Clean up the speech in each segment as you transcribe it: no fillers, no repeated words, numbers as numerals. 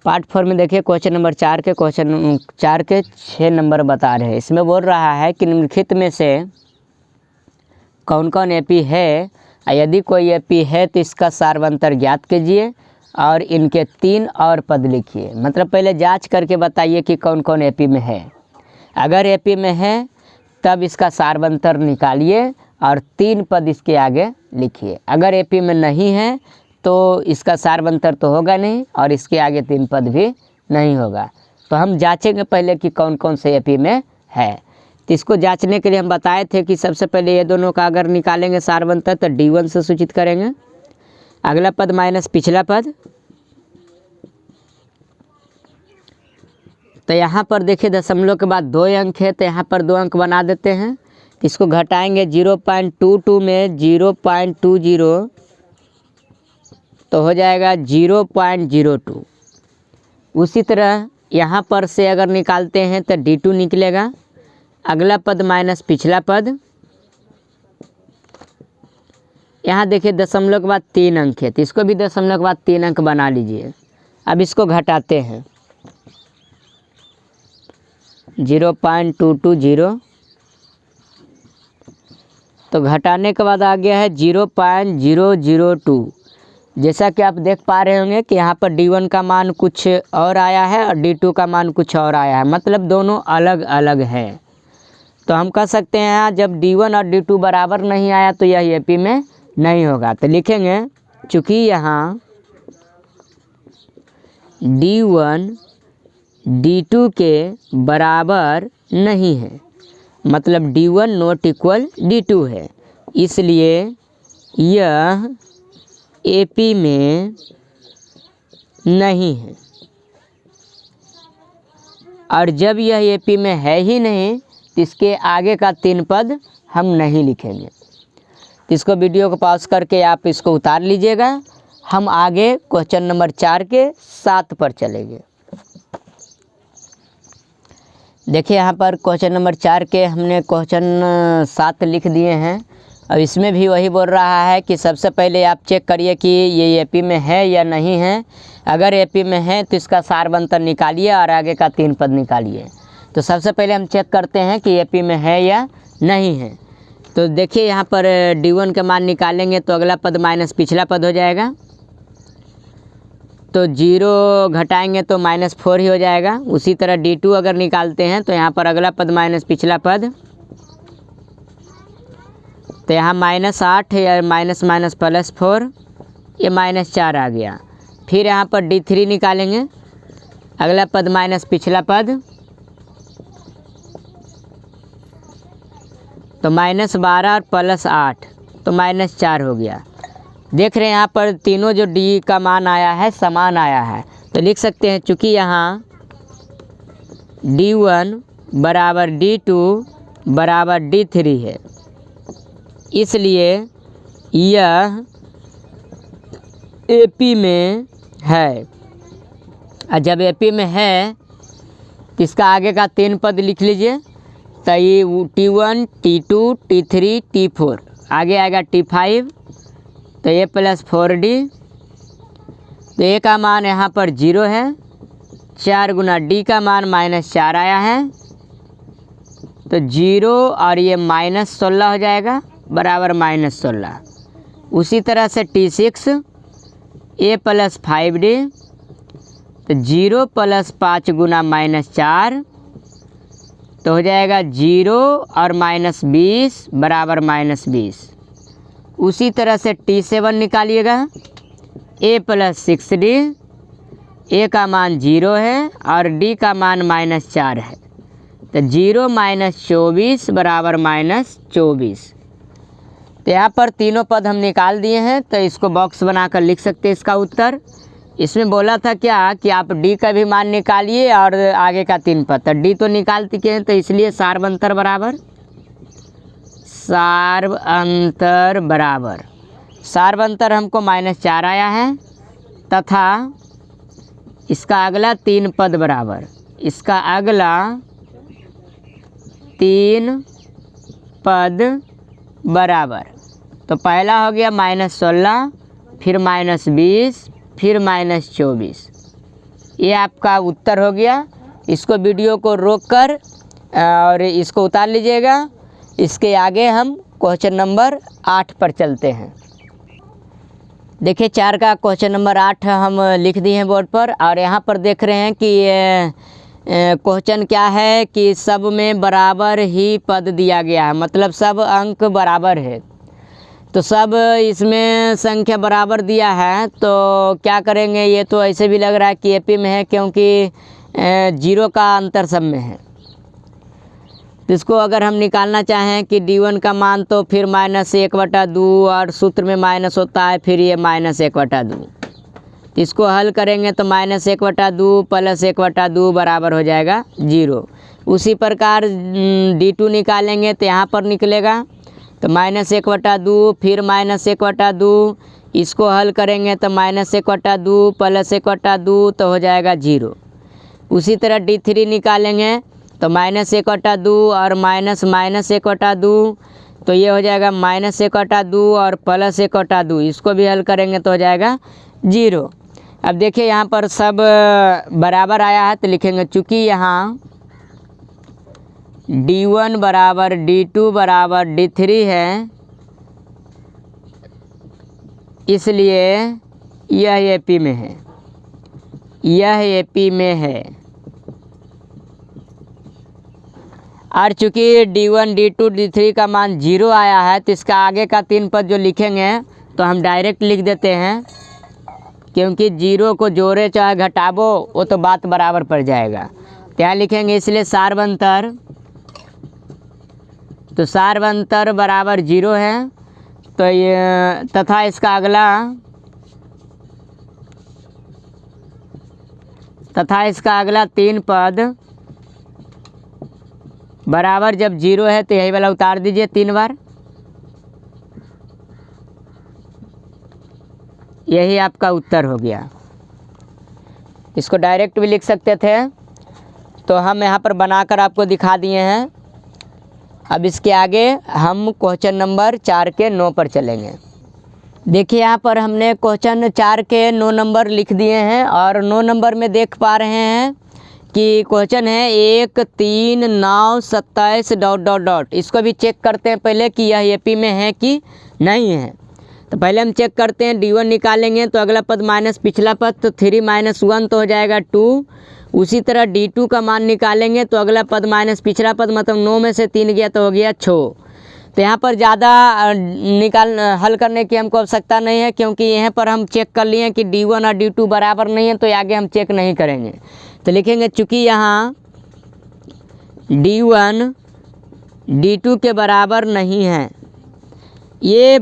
Part 4 में देखिए question number 4 के 6 नंबर बता रहे हैं। इसमें बोल रहा है कि निम्नलिखित में से कौन कौन एपी है, यदि कोई एपी है तो इसका सार्वंतर ज्ञात कीजिए और इनके 3 और पद लिखिए। मतलब पहले जांच करके बताइए कि कौन कौन एपी में है। अगर एपी में है तब इसका सार्वंतर निकालिए और 3 पद इसके आगे लिखिए। अगर एपी में नहीं है तो इसका सार्वंतर तो होगा नहीं और इसके आगे 3 पद भी नहीं होगा। तो हम जांचेंगे पहले कि कौन कौन से एपी में है। तो इसको जांचने के लिए हम बताए थे कि सबसे पहले ये दोनों का अगर निकालेंगे सार्वंतर तो D1 से सूचित करेंगे, अगला पद माइनस पिछला पद। तो यहाँ पर देखिए दशमलव के बाद 2 अंक है तो यहाँ पर 2 अंक बना देते हैं। तो इसको घटाएंगे 0.22 में 0.20 तो हो जाएगा 0.02। उसी तरह यहाँ पर से अगर निकालते हैं तो D2 निकलेगा, अगला पद माइनस पिछला पद। यहाँ देखिए दशमलव के बाद 3 अंक है तो इसको भी दशमलव के बाद 3 अंक बना लीजिए। अब इसको घटाते हैं 0.220 तो घटाने के बाद आ गया है 0.002। जैसा कि आप देख पा रहे होंगे कि यहाँ पर D1 का मान कुछ और आया है और D2 का मान कुछ और आया है, मतलब दोनों अलग अलग हैं। तो हम कह सकते हैं यहाँ जब D1 और D2 बराबर नहीं आया तो यह एपी में नहीं होगा। तो लिखेंगे चूँकि यहाँ D1 D2 के बराबर नहीं है, मतलब D1 नॉट इक्वल D2 है, इसलिए यह एपी में नहीं है। और जब यह एपी में है ही नहीं तो इसके आगे का 3 पद हम नहीं लिखेंगे। तो इसको वीडियो को पॉज करके आप इसको उतार लीजिएगा। हम आगे क्वेश्चन नंबर 4 के 7 पर चलेंगे। देखिए यहाँ पर क्वेश्चन नंबर 4 के हमने क्वेश्चन 7 लिख दिए हैं। अब इसमें भी वही बोल रहा है कि सबसे पहले आप चेक करिए कि ये एपी में है या नहीं है। अगर एपी में है तो इसका सार्वंतर निकालिए और आगे का 3 पद निकालिए। तो सबसे पहले हम चेक करते हैं कि एपी में है या नहीं है। तो देखिए यहाँ पर D1 के मान निकालेंगे तो अगला पद माइनस पिछला पद हो जाएगा। तो 0 घटाएंगे तो -4 ही हो जाएगा। उसी तरह D2 अगर निकालते हैं तो यहाँ पर अगला पद माइनस पिछला पद, तो यहाँ -8 है या माइनस +4, ये -4 आ गया। फिर यहाँ पर D3 निकालेंगे, अगला पद माइनस पिछला पद, तो -12 और +8 तो -4 हो गया। देख रहे हैं यहाँ पर तीनों जो D का मान आया है समान आया है। तो लिख सकते हैं चूँकि यहाँ D1 बराबर D2 बराबर D3 है, इसलिए यह एपी में है। और जब एपी में है तो इसका आगे का 3 पद लिख लीजिए। तो ये T1 T2 T3 T4, आगे आएगा T5, तो A + 4D। तो A का मान यहाँ पर 0 है, 4 गुना D का मान -4 आया है, तो 0 और ये -16 हो जाएगा बराबर -16। उसी तरह से T6 A + 5D, तो 0 + 5 गुना -4 तो हो जाएगा 0 और -20 बराबर -20। उसी तरह से T7 निकालिएगा, A + 6D, A का मान 0 है और D का मान -4 है, तो 0 - 24 बराबर -24। तो यहाँ पर तीनों पद हम निकाल दिए हैं। तो इसको बॉक्स बनाकर लिख सकते हैं इसका उत्तर। इसमें बोला था क्या कि आप D का भी मान निकालिए और आगे का 3 पद, तो D तो निकाल चुके हैं, तो इसलिए सार्वंतर बराबर सार्वंतर हमको -4 आया है, तथा इसका अगला 3 पद बराबर, इसका अगला 3 पद बराबर। तो पहला हो गया -16, फिर -20, फिर -24। ये आपका उत्तर हो गया। इसको वीडियो को रोककर और इसको उतार लीजिएगा। इसके आगे हम क्वेश्चन नंबर 8 पर चलते हैं। देखिए 4 का क्वेश्चन नंबर 8 हम लिख दिए हैं बोर्ड पर, और यहाँ पर देख रहे हैं कि क्वेश्चन क्या है कि सब में बराबर ही पद दिया गया है, मतलब सब अंक बराबर है। तो सब इसमें संख्या बराबर दिया है, तो क्या करेंगे, ये तो ऐसे भी लग रहा है कि एपी में है, क्योंकि 0 का अंतर सब में है। तो इसको अगर हम निकालना चाहें कि D1 का मान, तो फिर -1/2, और सूत्र में माइनस होता है, फिर ये -1/2। तो इसको हल करेंगे तो -1/2 + 1/2 बराबर हो जाएगा 0। उसी प्रकार D2 निकालेंगे तो यहाँ पर निकलेगा तो -1/2, फिर -1/2। इसको हल करेंगे तो -1/2 + 1/2 तो हो जाएगा 0। उसी तरह D3 निकालेंगे तो -1/2 और -1/2, तो ये हो जाएगा -1/2 और +1/2। इसको भी हल करेंगे तो हो जाएगा 0। अब देखिए यहाँ पर सब बराबर आया है, तो लिखेंगे चूँकि यहाँ D1 बराबर D2 बराबर D3 है, इसलिए यह एपी में है, यह एपी में है। और चूँकि D1 D2 D3 का मान 0 आया है, तो इसका आगे का 3 पद जो लिखेंगे तो हम डायरेक्ट लिख देते हैं, क्योंकि 0 को जोड़े चाहे घटाबो वो तो बात बराबर पड़ जाएगा। तो यहाँ लिखेंगे इसलिए सार्वंतर, तो सार्वंतर बराबर 0 है। तो ये तथा इसका अगला 3 पद बराबर जब 0 है, तो यही वाला उतार दीजिए 3 बार। यही आपका उत्तर हो गया। इसको डायरेक्ट भी लिख सकते थे, तो हम यहाँ पर बनाकर आपको दिखा दिए हैं। अब इसके आगे हम क्वेश्चन नंबर 4 के 9 पर चलेंगे। देखिए यहाँ पर हमने क्वेश्चन 4 के 9 नंबर लिख दिए हैं, और 9 नंबर में देख पा रहे हैं कि क्वेश्चन है 1 3 9 27 ... इसको भी चेक करते हैं पहले कि यह एपी में है कि नहीं है। तो पहले हम चेक करते हैं, D1 निकालेंगे तो अगला पद माइनस पिछला पद, तो 3 - 1 तो हो जाएगा 2। उसी तरह D2 का मान निकालेंगे तो अगला पद माइनस पिछला पद, मतलब 9 में से 3 गया तो हो गया 6। तो यहाँ पर ज़्यादा हल करने की हमको आवश्यकता नहीं है, क्योंकि यहाँ पर हम चेक कर लिए कि D1 और D2 बराबर नहीं है, तो आगे हम चेक नहीं करेंगे। तो लिखेंगे चूँकि यहाँ D1 D2 के बराबर नहीं है, ये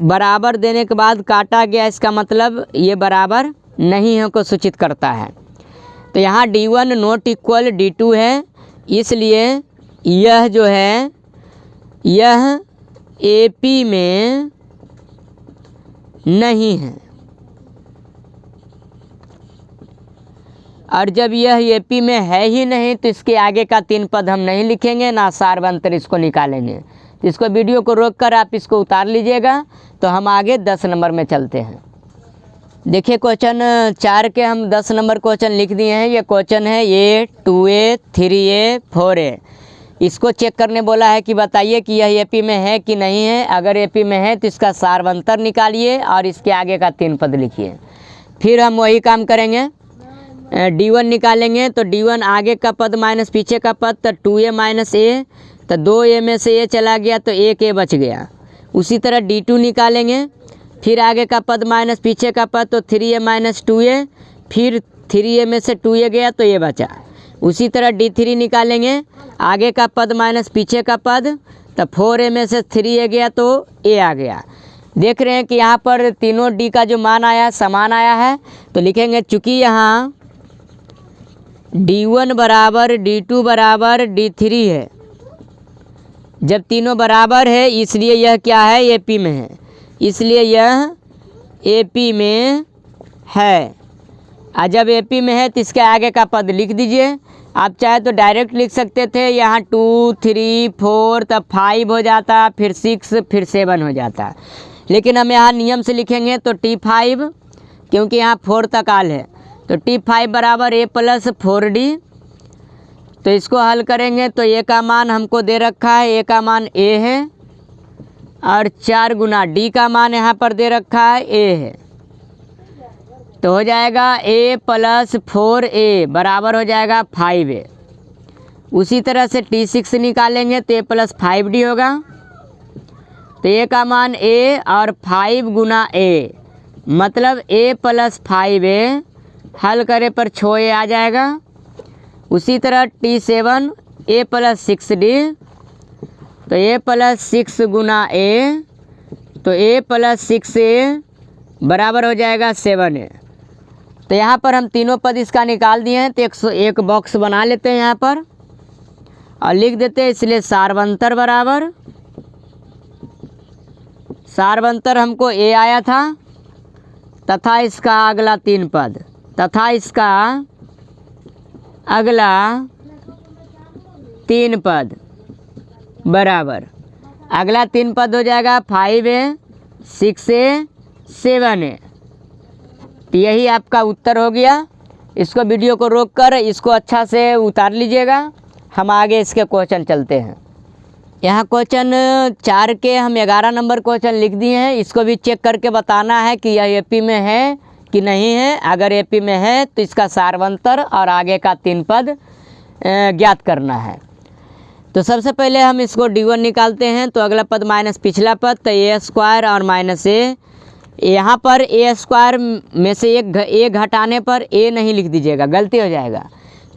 बराबर देने के बाद काटा गया, इसका मतलब ये बराबर नहीं है को सूचित करता है। तो यहाँ D1 नॉट इक्वल D2 है, इसलिए यह जो है यह एपी में नहीं है। और जब यह एपी में है ही नहीं, तो इसके आगे का 3 पद हम नहीं लिखेंगे, ना सार्वंतर इसको निकालेंगे। तो इसको वीडियो को रोककर आप इसको उतार लीजिएगा। तो हम आगे 10 नंबर में चलते हैं। देखिए क्वेश्चन 4 के हम 10 नंबर क्वेश्चन लिख दिए हैं। ये क्वेश्चन है A 2A 3A 4A। इसको चेक करने बोला है कि बताइए कि यह एपी में है कि नहीं है। अगर एपी में है तो इसका सार्वंतर निकालिए और इसके आगे का 3 पद लिखिए। फिर हम वही काम करेंगे, D1 निकालेंगे तो D1 आगे का पद माइनस पीछे का पद, तो 2A - A, तो 2A में से A चला गया तो 1A बच गया। उसी तरह D2 निकालेंगे, फिर आगे का पद माइनस पीछे का पद, तो 3A - 2A, फिर 3A में से 2A गया तो ये बचा। उसी तरह D3 निकालेंगे, आगे का पद माइनस पीछे का पद, तो 4A में से 3A गया तो A आ गया। देख रहे हैं कि यहाँ पर तीनों D का जो मान आया समान आया है। तो लिखेंगे चूँकि यहाँ D1 बराबर D2 बराबर D3 है, जब तीनों बराबर है इसलिए यह क्या है, एपी में है, इसलिए यह एपी में है। और जब एपी में है तो इसके आगे का पद लिख दीजिए। आप चाहे तो डायरेक्ट लिख सकते थे, यहाँ 2 3 4 तब 5 हो जाता, फिर 6 फिर 7 हो जाता, लेकिन हम यहाँ नियम से लिखेंगे तो T5, क्योंकि यहाँ 4 तक आल है तो T5 बराबर A प्लस 4D। तो इसको हल करेंगे तो A का मान हमको दे रखा है, A का मान A है और 4 गुना D का मान यहाँ पर दे रखा है A है। तो हो जाएगा A प्लस 4A बराबर हो जाएगा 5A। उसी तरह से T6 निकालेंगे तो A प्लस 5D होगा। तो A का मान A और 5 गुना A मतलब A प्लस 5A, हल करे पर 6A आ जाएगा। उसी तरह T7 A प्लस 6D, तो A प्लस 6 गुना A, तो A प्लस 6A बराबर हो जाएगा 7A। तो यहाँ पर हम तीनों पद इसका निकाल दिए हैं। तो 101 बॉक्स बना लेते हैं यहाँ पर और लिख देते हैं। इसलिए सारवंतर बराबर, सारवंतर हमको A आया था तथा इसका अगला 3 पद, तथा इसका अगला 3 पद बराबर, अगला 3 पद हो जाएगा 5A, 6A, 7A। तो यही आपका उत्तर हो गया। इसको वीडियो को रोककर इसको अच्छा से उतार लीजिएगा। हम आगे इसके क्वेश्चन चलते हैं। यहाँ क्वेश्चन 4 के हम 11 नंबर क्वेश्चन लिख दिए हैं। इसको भी चेक करके बताना है कि यह AP में है कि नहीं है। अगर AP में है तो इसका सारवंतर और आगे का 3 पद ज्ञात करना है। तो सबसे पहले हम इसको D1 निकालते हैं। तो अगला पद माइनस पिछला पद, तो A स्क्वायर और माइनस A। यहाँ पर A स्क्वायर में से एक A घटाने पर A नहीं लिख दीजिएगा, गलती हो जाएगा।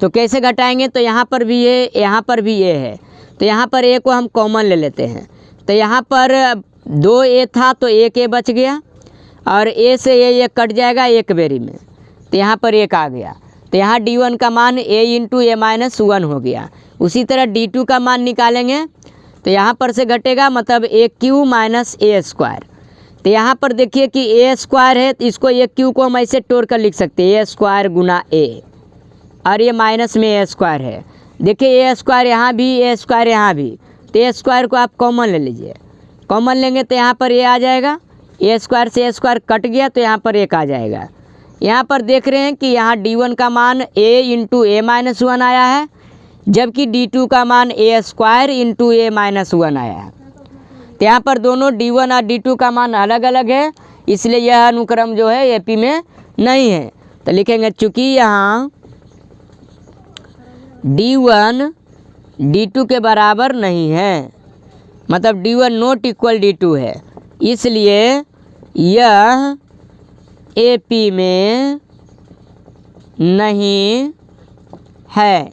तो कैसे घटाएंगे, तो यहाँ पर भी A, यहाँ पर भी A है। तो यहाँ पर A को हम कॉमन ले लेते हैं। तो यहाँ पर 2A था तो 1A बच गया और A से A कट जाएगा एक बेरी में। तो यहाँ पर 1 आ गया। तो यहाँ D1 का मान A इंटू A माइनस 1 हो गया। उसी तरह D2 का मान निकालेंगे तो यहाँ पर से घटेगा, मतलब AQ माइनस A स्क्वायर। तो यहाँ पर देखिए कि A स्क्वायर है तो इसको AQ को हम ऐसे तोड़ कर लिख सकते हैं, A स्क्वायर गुना A, और ये माइनस में A स्क्वायर है। देखिए A स्क्वायर यहाँ भी, A स्क्वायर यहाँ भी। तो A स्क्वायर को आप कॉमन ले लीजिए। कॉमन लेंगे तो यहाँ पर A आ जाएगा। A स्क्वायर से A स्क्वायर कट गया तो यहाँ पर 1 आ जाएगा। यहाँ पर देख रहे हैं कि यहाँ D1 का मान A इंटू A माइनस 1 आया है, जबकि D2 का मान A square into A minus 1 आया है। तो यहाँ पर दोनों D1 और D2 का मान अलग अलग है, इसलिए यह अनुक्रम जो है AP में नहीं है। तो लिखेंगे चूँकि यहाँ D1 D2 के बराबर नहीं है, मतलब D1 नॉट इक्वल D2 है, इसलिए यह AP में नहीं है।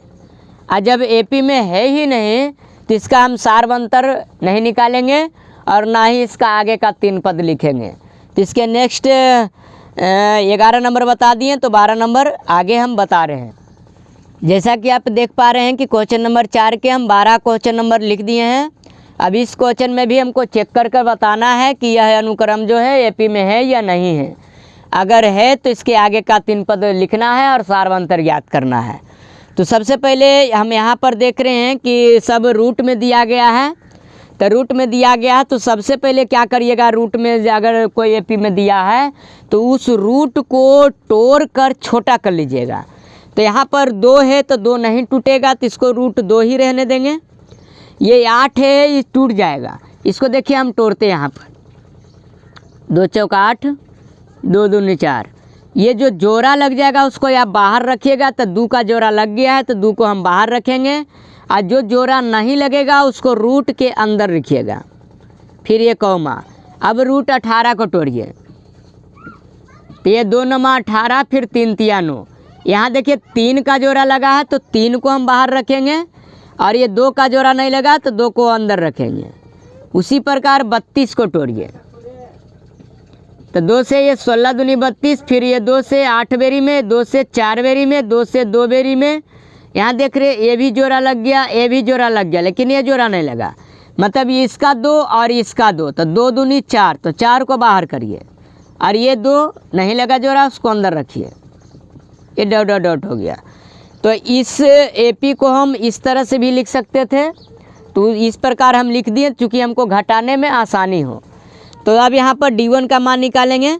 और जब AP में है ही नहीं तो इसका हम सारवंतर नहीं निकालेंगे और ना ही इसका आगे का 3 पद लिखेंगे। तो इसके नेक्स्ट 11 नंबर बता दिए, तो 12 नंबर आगे हम बता रहे हैं। जैसा कि आप देख पा रहे हैं कि क्वेश्चन नंबर 4 के हम 12 क्वेश्चन नंबर लिख दिए हैं। अब इस क्वेश्चन में भी हमको चेक कर बताना है कि यह अनुक्रम जो है AP में है या नहीं है। अगर है तो इसके आगे का 3 पद लिखना है और सारवंतर ज्ञात करना है। तो सबसे पहले हम यहाँ पर देख रहे हैं कि सब रूट में दिया गया है। तो रूट में दिया गया है तो सबसे पहले क्या करिएगा, रूट में अगर कोई AP में दिया है तो उस रूट को तोड़ कर छोटा कर लीजिएगा। तो यहाँ पर 2 है तो 2 नहीं टूटेगा, तो इसको रूट 2 ही रहने देंगे। ये 8 है, ये टूट जाएगा। इसको देखिए हम तोड़ते हैं। यहाँ पर 2 चौका 8, 2 दूनी 4। ये जो जोड़ा लग जाएगा उसको आप बाहर रखिएगा। तो 2 का जोड़ा लग गया है तो 2 को हम बाहर रखेंगे, और जो जोड़ा नहीं लगेगा उसको रूट के अंदर रखिएगा। फिर ये कौमा। अब रूट 18 को तोड़िए। तो ये 2 9 18, फिर 3 3 9। यहाँ देखिए 3 का जोड़ा लगा है तो 3 को हम बाहर रखेंगे, और ये 2 का जोड़ा नहीं लगा तो 2 को अंदर रखेंगे। उसी प्रकार 32 को तोड़िए। तो 2 से ये 16 दूनी 32, फिर ये 2 से 8 बेरी में, 2 से 4 बेरी में, 2 से 2 बेरी में। यहाँ देख रहे ये भी जोड़ा लग गया, ये भी जोड़ा लग गया, लेकिन ये जोड़ा नहीं लगा, मतलब ये इसका 2 और इसका 2। तो 2 दूनी 4, तो 4 को बाहर करिए, और ये 2 नहीं लगा जोड़ा उसको अंदर रखिए। ये डॉट डॉट डॉट हो गया। तो इस AP को हम इस तरह से भी लिख सकते थे, तो इस प्रकार हम लिख दिए चूँकि हमको घटाने में आसानी हो। तो अब यहाँ पर D1 का मान निकालेंगे।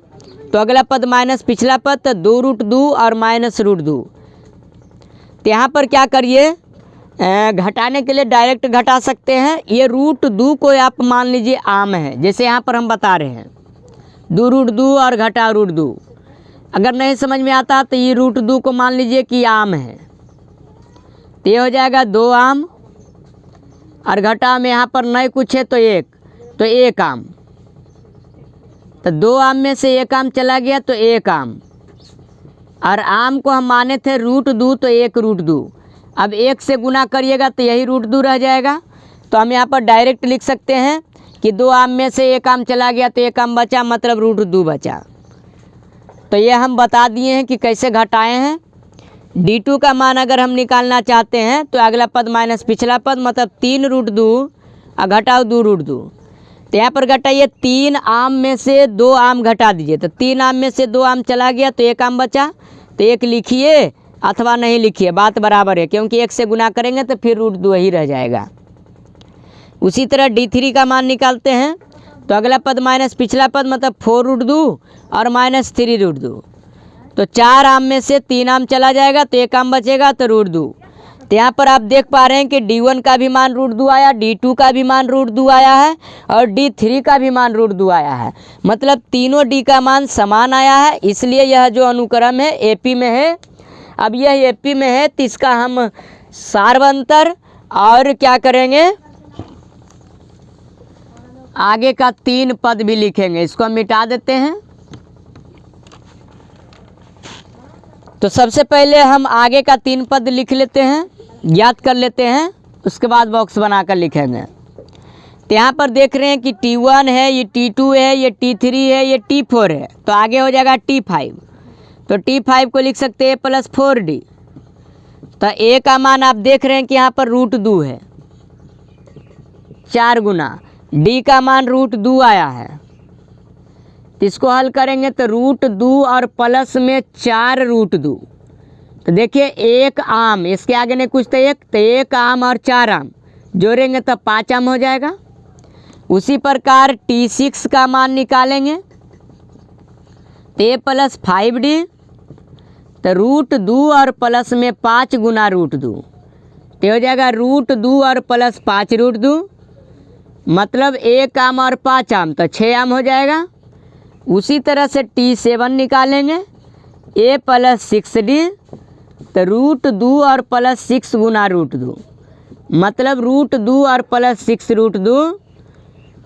तो अगला पद माइनस पिछला पद, तो 2√2 और -√2। तो यहाँ पर क्या करिए, घटाने के लिए डायरेक्ट घटा सकते हैं। ये √2 को आप मान लीजिए आम है, जैसे यहाँ पर हम बता रहे हैं 2√2 और घटा √2। अगर नहीं समझ में आता तो ये √2 को मान लीजिए कि आम है, तो ये हो जाएगा 2 आम, और घटा में यहाँ पर नहीं कुछ है तो 1, तो 1 आम। तो 2 आम में से 1 आम चला गया तो 1 आम, और आम को हम माने थे √2, तो 1√2। अब 1 से गुना करिएगा तो यही √2 रह जाएगा। तो हम यहाँ पर डायरेक्ट लिख सकते हैं कि 2 आम में से 1 आम चला गया तो 1 आम बचा, मतलब √2 बचा। तो ये हम बता दिए हैं कि कैसे घटाए हैं। D2 का मान अगर हम निकालना चाहते हैं तो अगला पद माइनस पिछला पद, मतलब 3√2 और घटाओ 2√2। तो यहाँ पर घटाइए, 3 आम में से 2 आम घटा दीजिए, तो 3 आम में से 2 आम चला गया तो 1 आम बचा। तो 1 लिखिए अथवा नहीं लिखिए, बात बराबर है, क्योंकि 1 से गुना करेंगे तो फिर √2 ही रह जाएगा। उसी तरह D3 का मान निकालते हैं, तो अगला पद माइनस पिछला पद, मतलब 4√2 और -3√2। तो 4 आम में से 3 आम चला जाएगा तो 1 आम बचेगा, तो √2। तो यहाँ पर आप देख पा रहे हैं कि D1 का भी मान √2 आया, D2 का भी मान √2 आया है, और D3 का भी मान √2 आया है। मतलब तीनों D का मान समान आया है, इसलिए यह जो अनुक्रम है AP में है। अब यह AP में है तो इसका हम सार्वंतर और क्या करेंगे, आगे का 3 पद भी लिखेंगे। इसको हम मिटा देते हैं। तो सबसे पहले हम आगे का 3 पद लिख लेते हैं, याद कर लेते हैं, उसके बाद बॉक्स बनाकर लिखेंगे। तो यहाँ पर देख रहे हैं कि T1 है, ये T2 है, ये T3 है, ये T4 है, तो आगे हो जाएगा T5। तो T5 को लिख सकते हैं +4D। तो A का मान आप देख रहे हैं कि यहाँ पर √2 है, 4 गुना। D का मान √2 आया है, तो इसको हल करेंगे तो √2 और प्लस में 4√2। तो देखिए 1 आम, इसके आगे नहीं कुछ तो 1, तो 1 आम और 4 आम जोड़ेंगे तो 5 आम हो जाएगा। उसी प्रकार T6 का मान निकालेंगे तो A + 5D, तो √2 और प्लस में 5 गुना √2, तो हो जाएगा √2 और प्लस 5√2, मतलब 1 आम और 5 आम तो 6 आम हो जाएगा। उसी तरह से T7 निकालेंगे, A + 6D, तो √2 और प्लस 6 गुना √2, मतलब √2 और प्लस 6√2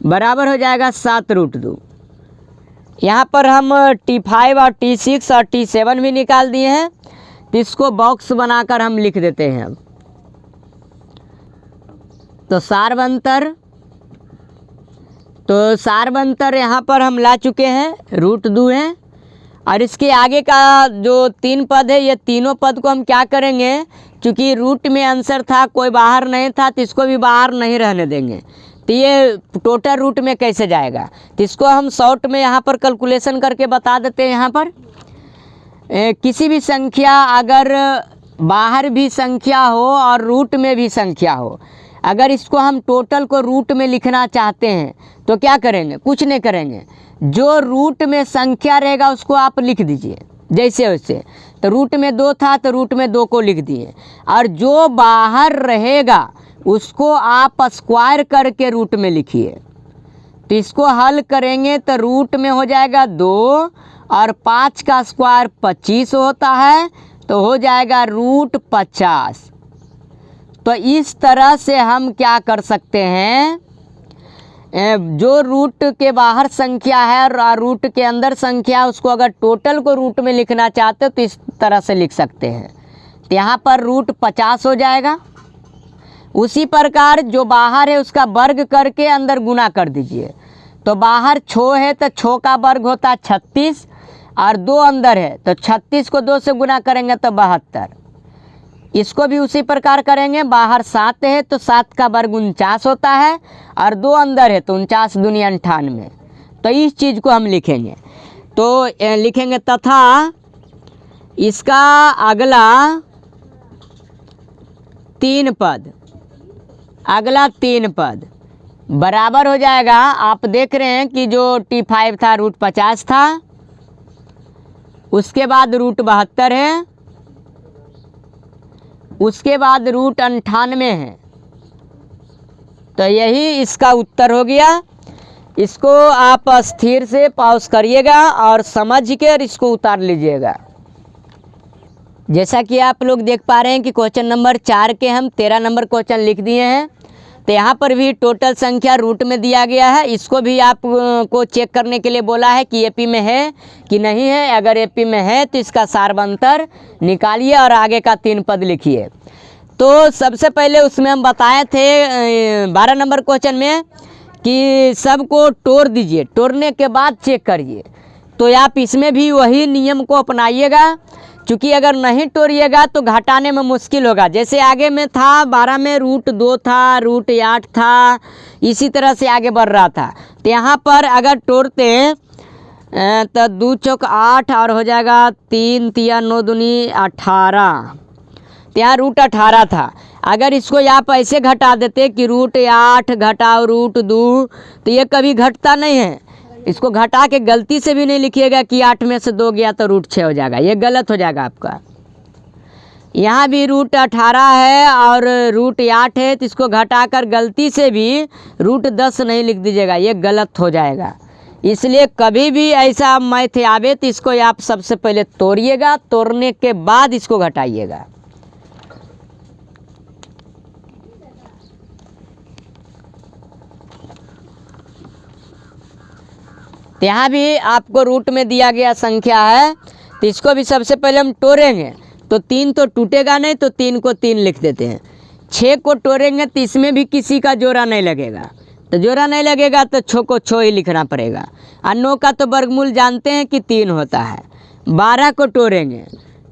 बराबर हो जाएगा 7√2। यहाँ पर हम T5 और T6 और T7 भी निकाल दिए हैं, तो इसको बॉक्स बनाकर हम लिख देते हैं। अब तो सार्वंतर यहाँ पर हम ला चुके हैं, √2 है, और इसके आगे का जो 3 पद है, ये तीनों पद को हम क्या करेंगे, चूँकि रूट में आंसर था, कोई बाहर नहीं था, तो इसको भी बाहर नहीं रहने देंगे। तो ये टोटल रूट में कैसे जाएगा, तो इसको हम शॉर्ट में यहाँ पर कैलकुलेशन करके बता देते हैं। यहाँ पर किसी भी संख्या अगर बाहर भी संख्या हो और रूट में भी संख्या हो, अगर इसको हम टोटल को रूट में लिखना चाहते हैं तो क्या करेंगे, कुछ नहीं करेंगे, जो रूट में संख्या रहेगा उसको आप लिख दीजिए जैसे वैसे। तो रूट में 2 था तो रूट में 2 को लिख दिए, और जो बाहर रहेगा उसको आप स्क्वायर करके रूट में लिखिए। तो इसको हल करेंगे तो रूट में हो जाएगा 2 और 5 का स्क्वायर 25 होता है, तो हो जाएगा √50। तो इस तरह से हम क्या कर सकते हैं, जो रूट के बाहर संख्या है और रूट के अंदर संख्या, उसको अगर टोटल को रूट में लिखना चाहते तो इस तरह से लिख सकते हैं। तो यहाँ पर √50 हो जाएगा। उसी प्रकार जो बाहर है उसका वर्ग करके अंदर गुना कर दीजिए। तो बाहर 6 है तो 6 का वर्ग होता है 36, और 2 अंदर है तो 36 को 2 से गुना करेंगे तो 72। इसको भी उसी प्रकार करेंगे, बाहर 7 है तो 7 का वर्ग 49 होता है, और 2 अंदर है तो 49 दूनी 98। तो इस चीज़ को हम लिखेंगे, तो लिखेंगे तथा इसका अगला 3 पद, अगला 3 पद बराबर हो जाएगा। आप देख रहे हैं कि जो T5 था √50 था, उसके बाद रूट 72 है, उसके बाद रूट 98 है। तो यही इसका उत्तर हो गया। इसको आप स्थिर से पॉज करिएगा और समझ कर इसको उतार लीजिएगा। जैसा कि आप लोग देख पा रहे हैं कि क्वेश्चन नंबर 4 के हम 13 नंबर क्वेश्चन लिख दिए हैं। तो यहाँ पर भी टोटल संख्या रूट में दिया गया है। इसको भी आप को चेक करने के लिए बोला है कि एपी में है कि नहीं है। अगर एपी में है तो इसका सारबंतर निकालिए और आगे का 3 पद लिखिए। तो सबसे पहले उसमें हम बताए थे 12 नंबर क्वेश्चन में कि सबको तोड़ दीजिए, तोड़ने के बाद चेक करिए। तो आप इसमें भी वही नियम को अपनाइएगा, क्योंकि अगर नहीं तोड़िएगा तो घटाने में मुश्किल होगा। जैसे आगे में था 12 में रूट 2 था, रूट 8 था, इसी तरह से आगे बढ़ रहा था। तो यहाँ पर अगर तोड़ते तो 2 चौक 8 और हो जाएगा 3 तिया 9 दूनी 18। तो यहाँ रूट 18 था। अगर इसको आप ऐसे घटा देते कि रूट 8 घटाओ रूट 2, तो ये कभी घटता नहीं है। इसको घटा के गलती से भी नहीं लिखिएगा कि 8 में से 2 गया तो रूट 6 हो जाएगा, ये गलत हो जाएगा आपका। यहाँ भी रूट 18 है और रूट 8 है, तो इसको घटाकर गलती से भी रूट 10 नहीं लिख दीजिएगा, ये गलत हो जाएगा। इसलिए कभी भी ऐसा मैथ आवे तो इसको आप सबसे पहले तोड़िएगा, तोड़ने के बाद इसको घटाइएगा। तो यहाँ भी आपको रूट में दिया गया संख्या है, तो इसको भी सबसे पहले हम तोड़ेंगे। तो 3 तो टूटेगा नहीं, तो 3 को 3 लिख देते हैं। 6 को तोड़ेंगे तो इसमें भी किसी का जोड़ा नहीं लगेगा, तो जोड़ा नहीं लगेगा तो 6 को 6 ही लिखना पड़ेगा। और 9 का तो वर्गमूल जानते हैं कि 3 होता है। 12 को तोड़ेंगे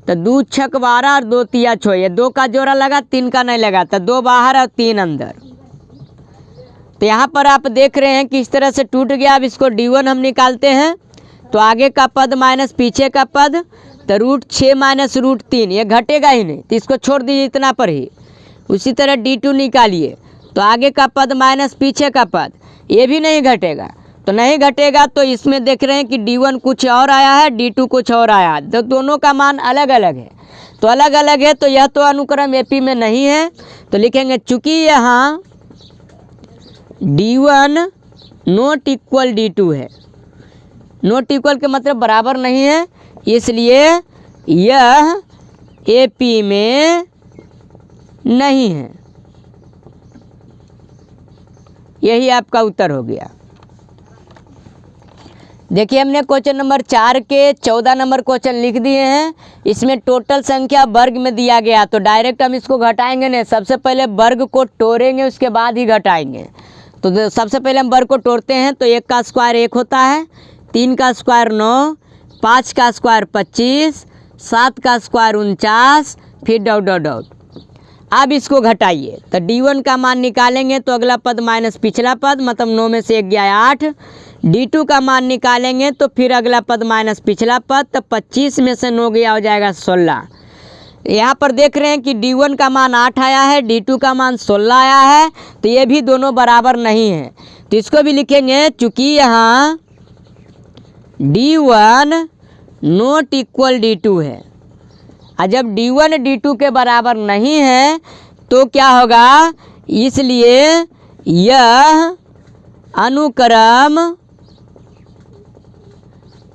तो 2 छक 12 और 2 तिया 6, ये 2 का जोड़ा लगा, 3 का नहीं लगा, तो 2 बाहर और 3 अंदर। तो यहाँ पर आप देख रहे हैं कि इस तरह से टूट गया। अब इसको D1 हम निकालते हैं, तो आगे का पद माइनस पीछे का पद, तो रूट 6 माइनस रूट 3, ये घटेगा ही नहीं, तो इसको छोड़ दीजिए इतना पर ही। उसी तरह D2 निकालिए, तो आगे का पद माइनस पीछे का पद, ये भी नहीं घटेगा। तो नहीं घटेगा तो इसमें देख रहे हैं कि D1 कुछ और आया है, D2 कुछ और आया है, तो दोनों का मान अलग अलग है। तो अलग अलग है तो यह तो अनुक्रम एपी में नहीं है। तो लिखेंगे चूँकि यहाँ D1 नॉट इक्वल D2 है, नॉट इक्वल के मतलब बराबर नहीं है, इसलिए यह एपी में नहीं है। यही आपका उत्तर हो गया। देखिए हमने क्वेश्चन नंबर 4 के 14 नंबर क्वेश्चन लिख दिए हैं। इसमें टोटल संख्या वर्ग में दिया गया, तो डायरेक्ट हम इसको घटाएंगे नहीं, सबसे पहले वर्ग को तोड़ेंगे, उसके बाद ही घटाएंगे। तो सबसे पहले हम वर्ग को तोड़ते हैं, तो 1 का स्क्वायर 1 होता है, 3 का स्क्वायर 9, 5 का स्क्वायर 25, 7 का स्क्वायर 49, फिर डॉट डॉट डॉट। अब इसको घटाइए, तो D1 का मान निकालेंगे तो अगला पद माइनस पिछला पद, मतलब 9 में से 1 गया 8। D2 का मान निकालेंगे तो फिर अगला पद माइनस पिछला पद, तो 25 में से 9 गया हो जाएगा 16। यहाँ पर देख रहे हैं कि D1 का मान 8 आया है, D2 का मान 16 आया है, तो ये भी दोनों बराबर नहीं है। तो इसको भी लिखेंगे चूँकि यहाँ D1 नॉट इक्वल D2 है, और जब D1 D2 के बराबर नहीं है तो क्या होगा, इसलिए यह अनुक्रम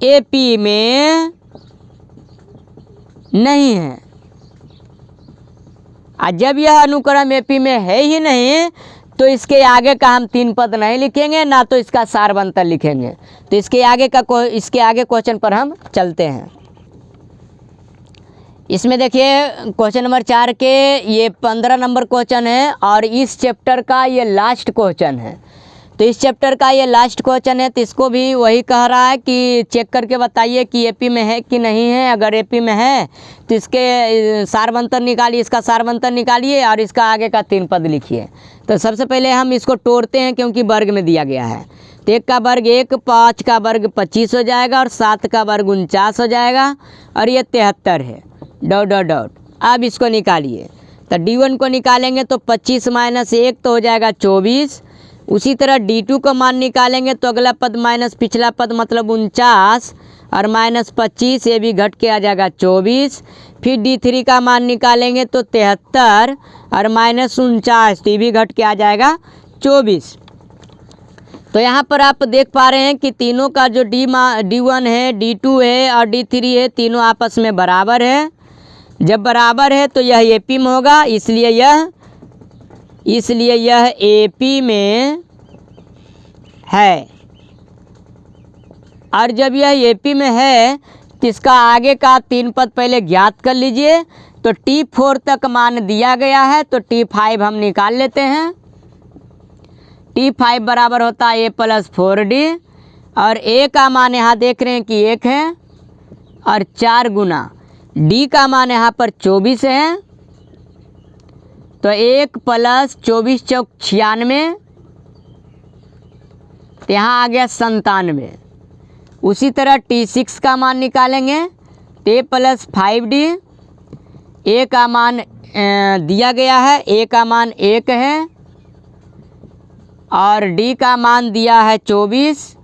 एपी में नहीं है। और जब यह अनुक्रम एपी में है ही नहीं तो इसके आगे का हम 3 पद नहीं लिखेंगे, ना तो इसका सारबंतर लिखेंगे। तो इसके आगे क्वेश्चन पर हम चलते हैं। इसमें देखिए क्वेश्चन नंबर 4 के ये 15 नंबर क्वेश्चन है और इस चैप्टर का ये लास्ट क्वेश्चन है। तो इस चैप्टर का ये लास्ट क्वेश्चन है, तो इसको भी वही कह रहा है कि चेक करके बताइए कि एपी में है कि नहीं है। अगर एपी में है तो इसके सारबंतर निकालिए, इसका सारबंतर निकालिए और इसका आगे का 3 पद लिखिए। तो सबसे पहले हम इसको तोड़ते हैं क्योंकि वर्ग में दिया गया है। तो 1 का वर्ग 1, 5 का वर्ग 25 हो जाएगा और 7 का वर्ग 49 हो जाएगा और ये 73 है, डॉट डॉट डॉट। अब इसको निकालिए, तो D1 को निकालेंगे तो 25 माइनस 1 तो हो जाएगा 24। उसी तरह D2 का मान निकालेंगे तो अगला पद माइनस पिछला पद मतलब 49 और -25, ये भी घट के आ जाएगा 24। फिर D3 का मान निकालेंगे तो 73 और -49, तो ये भी घट के आ जाएगा 24। तो यहाँ पर आप देख पा रहे हैं कि तीनों का जो D1 है, D2 है और D3 है, तीनों आपस में बराबर है। जब बराबर है तो यह AP में होगा, इसलिए यह AP में है। और जब यह AP में है तो इसका आगे का 3 पद पहले ज्ञात कर लीजिए। तो T4 तक मान दिया गया है, तो T5 हम निकाल लेते हैं। T5 बराबर होता है A + 4D, और A का मान यहाँ देख रहे हैं कि 1 है, और 4 गुना D का मान यहाँ पर 24 है, तो 1 + 24 = 96, तो यहाँ आ गया 97। उसी तरह T6 का मान निकालेंगे, A + 5D, A का मान दिया गया है, A का मान 1 है और D का मान दिया है 24,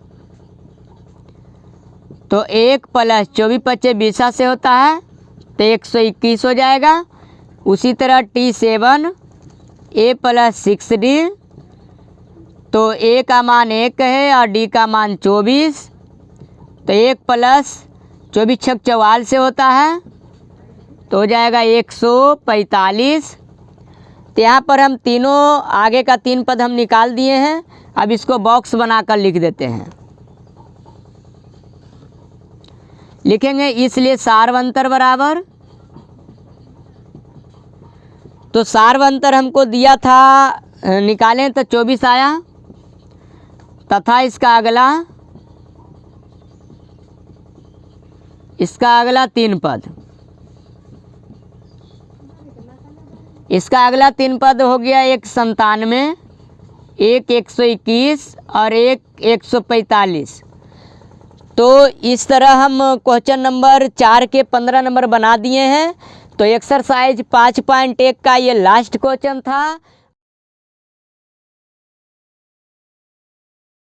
तो 1 + 24 × 20 से होता है, तो 121 हो जाएगा। उसी तरह T7 A + 6D, तो A का मान 1 है और D का मान 24, तो 1 + 24 × 44 से होता है, तो हो जाएगा 145। तो यहाँ पर हम तीनों आगे का 3 पद हम निकाल दिए हैं। अब इसको बॉक्स बनाकर लिख देते हैं। लिखेंगे इसलिए सार्वंतर बराबर, तो सार्वंतर हमको दिया था, निकालें तो 24 आया, तथा इसका अगला 3 पद, इसका अगला 3 पद हो गया 1 97, 1 121 और 1 145। तो इस तरह हम क्वेश्चन नंबर 4 के 15 नंबर बना दिए हैं। तो एक्सरसाइज 5.1 का ये लास्ट क्वेश्चन था।